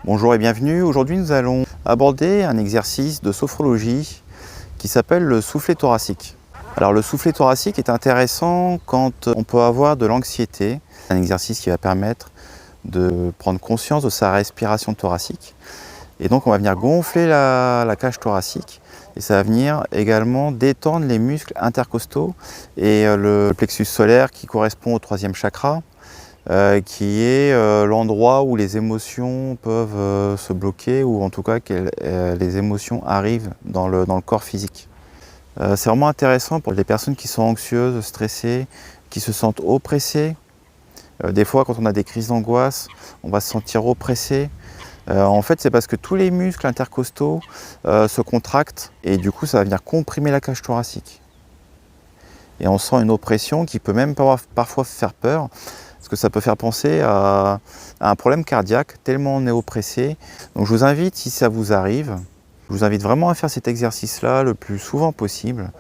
Bonjour et bienvenue. Aujourd'hui, nous allons aborder un exercice de sophrologie qui s'appelle le soufflet thoracique. Alors, le soufflet thoracique est intéressant quand on peut avoir de l'anxiété. C'est un exercice qui va permettre de prendre conscience de sa respiration thoracique. Et donc, on va venir gonfler la cage thoracique et ça va venir également détendre les muscles intercostaux et le plexus solaire qui correspond au troisième chakra. Qui est l'endroit où les émotions peuvent se bloquer ou en tout cas que les émotions arrivent dans le corps physique. C'est vraiment intéressant pour les personnes qui sont anxieuses, stressées, qui se sentent oppressées. Des fois, quand on a des crises d'angoisse, on va se sentir oppressé. En fait, c'est parce que tous les muscles intercostaux se contractent et du coup, ça va venir comprimer la cage thoracique. Et on sent une oppression qui peut même parfois faire peur. Parce que ça peut faire penser à un problème cardiaque, tellement on est oppressé. Donc je vous invite, si ça vous arrive, je vous invite vraiment à faire cet exercice-là le plus souvent possible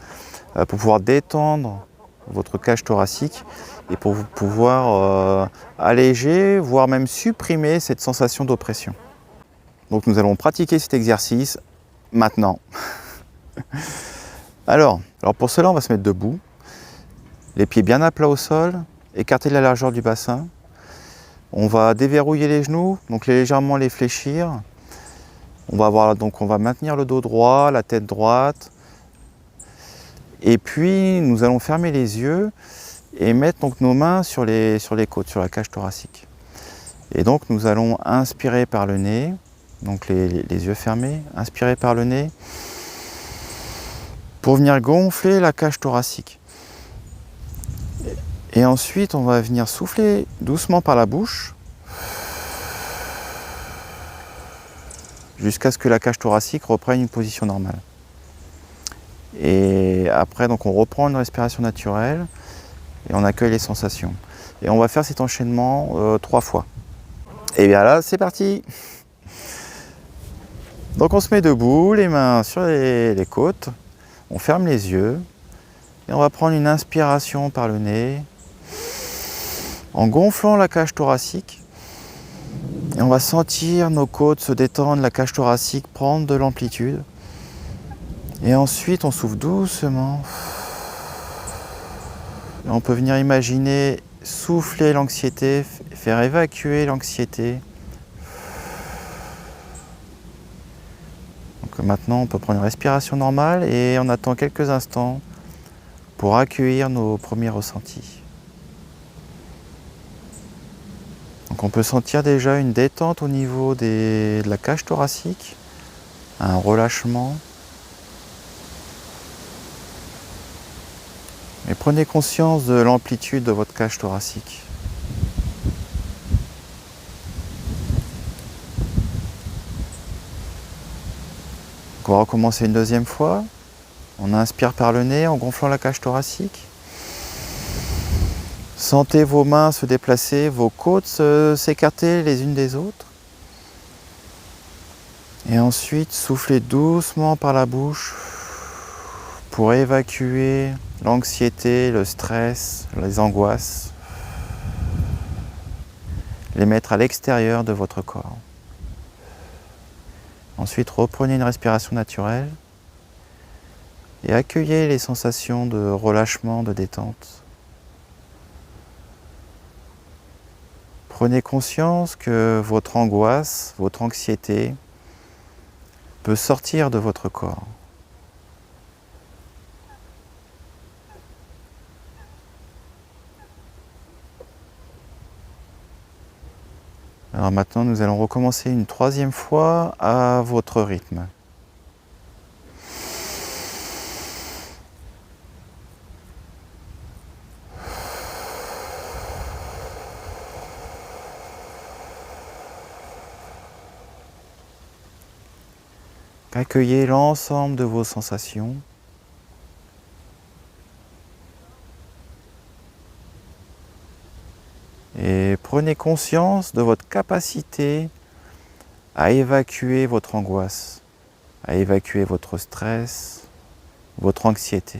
pour pouvoir détendre votre cage thoracique et pour pouvoir alléger, voire même supprimer cette sensation d'oppression. Donc nous allons pratiquer cet exercice maintenant. Alors pour cela, on va se mettre debout, les pieds bien à plat au sol, écarter la largeur du bassin. On va déverrouiller les genoux, donc légèrement les fléchir. On va maintenir le dos droit, la tête droite. Et puis nous allons fermer les yeux et mettre donc nos mains sur les côtes, sur la cage thoracique. Et donc nous allons inspirer par le nez, donc les yeux fermés, inspirer par le nez pour venir gonfler la cage thoracique. Et ensuite, on va venir souffler doucement par la bouche jusqu'à ce que la cage thoracique reprenne une position normale. Et après, donc, on reprend une respiration naturelle et on accueille les sensations. Et on va faire cet enchaînement 3 fois. Et bien là, c'est parti! Donc on se met debout, les mains sur les côtes, on ferme les yeux et on va prendre une inspiration par le nez en gonflant la cage thoracique. Et on va sentir nos côtes se détendre, la cage thoracique prendre de l'amplitude. Et ensuite, on souffle doucement. Et on peut venir imaginer souffler l'anxiété, faire évacuer l'anxiété. Donc maintenant, on peut prendre une respiration normale et on attend quelques instants pour accueillir nos premiers ressentis. Donc on peut sentir déjà une détente au niveau de la cage thoracique, un relâchement. Et prenez conscience de l'amplitude de votre cage thoracique. Donc on va recommencer une deuxième fois. On inspire par le nez en gonflant la cage thoracique. Sentez vos mains se déplacer, vos côtes s'écarter les unes des autres. Et ensuite, soufflez doucement par la bouche pour évacuer l'anxiété, le stress, les angoisses. Les mettre à l'extérieur de votre corps. Ensuite, reprenez une respiration naturelle et accueillez les sensations de relâchement, de détente. Prenez conscience que votre angoisse, votre anxiété peut sortir de votre corps. Alors maintenant, nous allons recommencer une troisième fois à votre rythme. Accueillez l'ensemble de vos sensations. Et prenez conscience de votre capacité à évacuer votre angoisse, à évacuer votre stress, votre anxiété.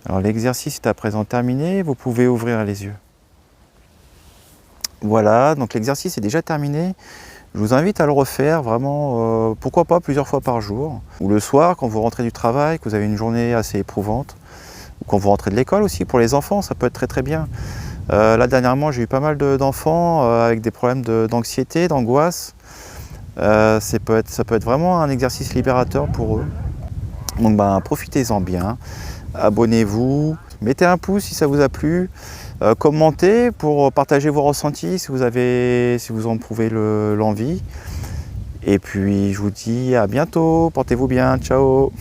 Alors l'exercice est à présent terminé, vous pouvez ouvrir les yeux. Voilà, donc l'exercice est déjà terminé. Je vous invite à le refaire vraiment, pourquoi pas plusieurs fois par jour. Ou le soir, quand vous rentrez du travail, que vous avez une journée assez éprouvante. Ou quand vous rentrez de l'école aussi, pour les enfants, ça peut être très très bien. Là dernièrement, j'ai eu pas mal d'enfants avec des problèmes d'anxiété, d'angoisse. Ça peut être vraiment un exercice libérateur pour eux. Donc profitez-en bien, abonnez-vous, mettez un pouce si ça vous a plu, commentez pour partager vos ressentis si vous en prouvez l'envie. Et puis je vous dis à bientôt, portez-vous bien, ciao!